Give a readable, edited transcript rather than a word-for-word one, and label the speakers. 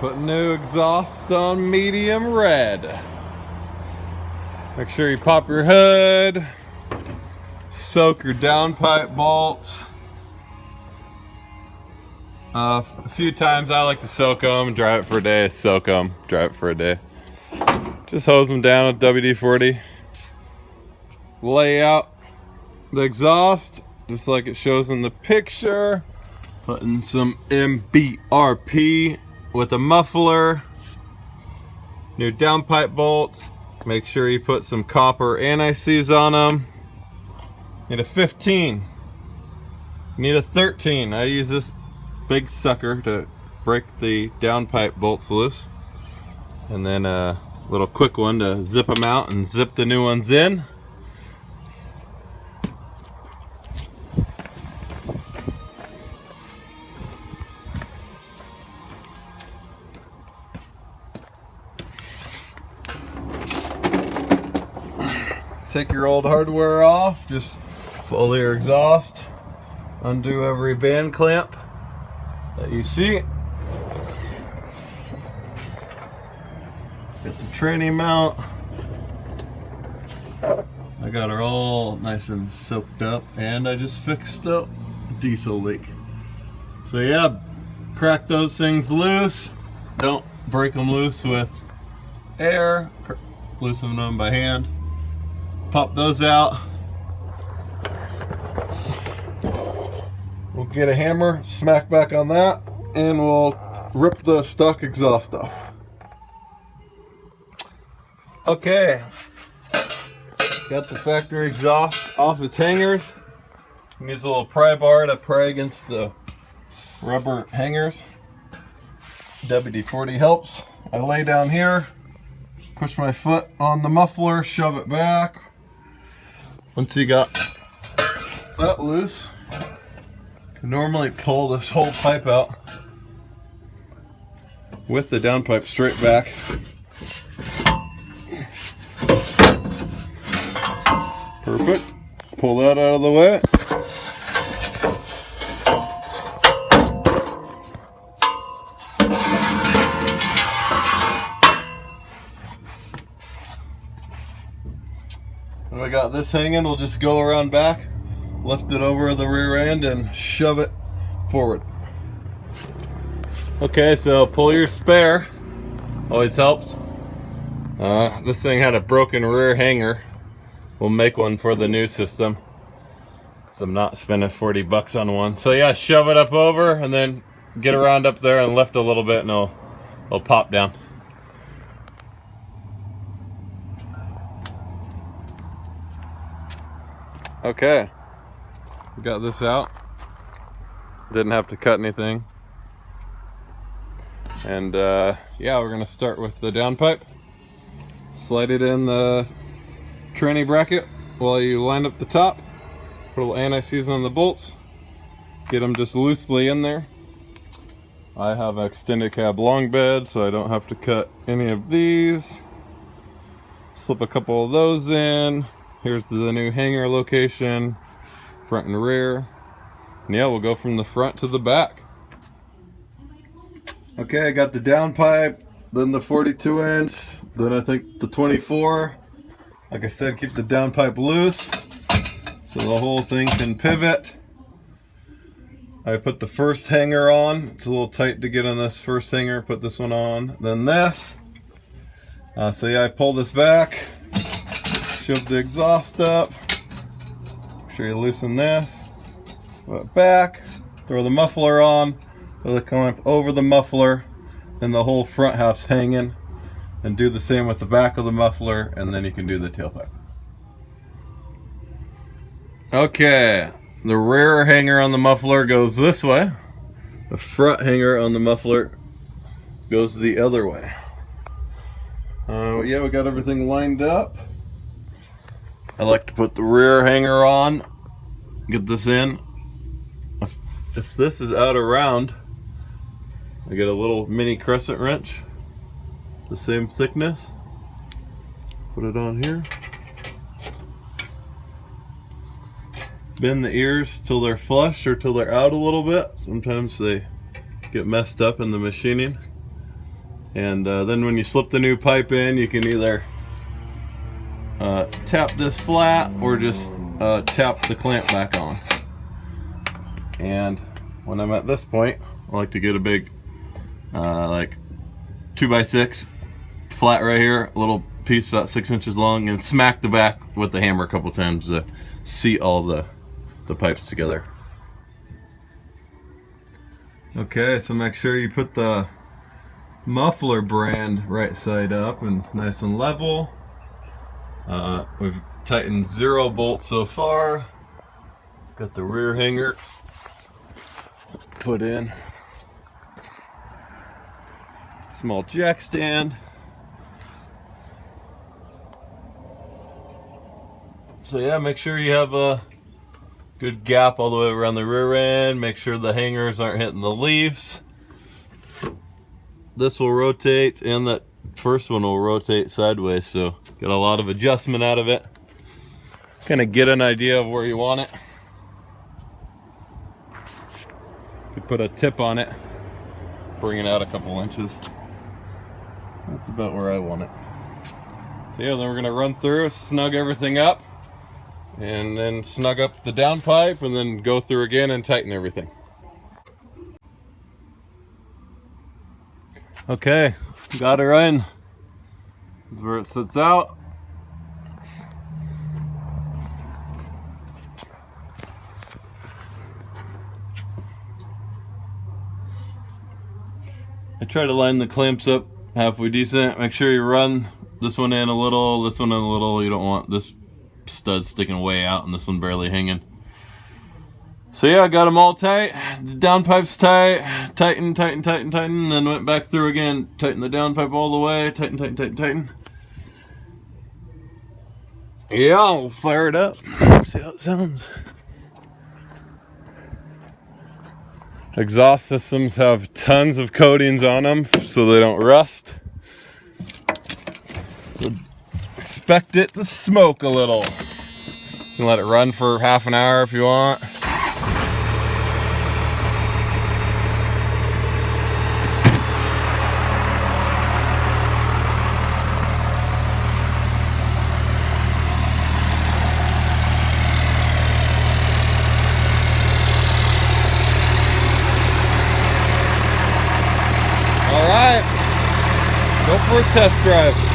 Speaker 1: Put new exhaust on medium red. Make sure you pop your hood. Soak your downpipe bolts. A few times I like to soak them, dry it for a day, soak them, dry it for a day. Just hose them down with WD-40. Lay out the exhaust just like it shows in the picture. Putting some MBRP with a muffler. New downpipe bolts. Make sure you put some copper anti-seize on them. Need a 15. Need a 13. I use this big sucker to break the downpipe bolts loose. And then a little quick one to zip them out and zip the new ones in. Take your old hardware off, just follow your exhaust, undo every band clamp that you see. Get the tranny mount. I got her all nice and soaked up, and I just fixed up diesel leak. So yeah, crack those things loose. Don't break them loose with air. Loosen them by hand. Pop those out. We'll get a hammer, smack back on that, and we'll rip the stock exhaust off. Okay, got the factory exhaust off its hangers. Use a little pry bar to pry against the rubber hangers. WD-40 helps. I lay down here, push my foot on the muffler, shove it back. Once you got that loose, you can normally pull this whole pipe out with the downpipe straight back. Perfect. Pull that out of the way. When we got this hanging, we'll just go around back, lift it over the rear end, and shove it forward. Okay, so pull your spare. Always helps. This thing had a broken rear hanger. We'll make one for the new system, so I'm not spending 40 bucks on one. So yeah, shove it up over, and then get around up there and lift a little bit, and it'll pop down. Okay, got this out. Didn't have to cut anything. And yeah, we're gonna start with the downpipe. Slide it in the tranny bracket while you line up the top. Put a little anti-seize on the bolts. Get them just loosely in there. I have an extended cab long bed, so I don't have to cut any of these. Slip a couple of those in. Here's the new hanger location, front and rear. And yeah, we'll go from the front to the back. Okay, I got the downpipe, then the 42-inch, then I think the 24. Like I said, keep the downpipe loose so the whole thing can pivot. I put the first hanger on. It's a little tight to get on this first hanger. Put this one on, then this. So yeah, I pull this back. Shove the exhaust up. Make sure you loosen this. Put it back. Throw the muffler on. Throw the clamp over the muffler. And the whole front half's hanging. And do the same with the back of the muffler. And then you can do the tailpipe. Okay. The rear hanger on the muffler goes this way. The front hanger on the muffler goes the other way. Yeah, we got everything lined up. I like to put the rear hanger on, get this in. If this is out of round, I get a little mini crescent wrench, the same thickness. Put it on here. Bend the ears till they're flush or till they're out a little bit. Sometimes they get messed up in the machining. And then when you slip the new pipe in, you can either tap this flat or just tap the clamp back on. And when I'm at this point, I like to get a big like 2x6 flat right here, a little piece about 6 inches long, and smack the back with the hammer a couple times to seat all the pipes together. Okay, so make sure you put the muffler brand right side up and nice and level. We've tightened 0 bolts so far. Got the rear hanger put in. Small jack stand. So yeah, make sure you have a good gap all the way around the rear end. Make sure the hangers aren't hitting the leaves. This will rotate, and that first one will rotate sideways, so get a lot of adjustment out of it. Kind of get an idea of where you want it. You could put a tip on it, bring it out a couple inches. That's about where I want it. So yeah, then we're gonna run through, snug everything up, and then snug up the downpipe, and then go through again and tighten everything. Okay, got her in. This is where it sits out. I try to line the clamps up halfway decent. Make sure you run this one in a little, this one in a little. You don't want this stud sticking way out and this one barely hanging. So yeah, I got them all tight. The downpipe's tight. Tighten, tighten, tighten, tighten. Then went back through again. Tighten the downpipe all the way. Tighten, tighten, tighten, tighten. Yeah, I'll fire it up. See how it sounds. Exhaust systems have tons of coatings on them so they don't rust. So expect it to smoke a little. You can let it run for half an hour if you want. Go for a test drive.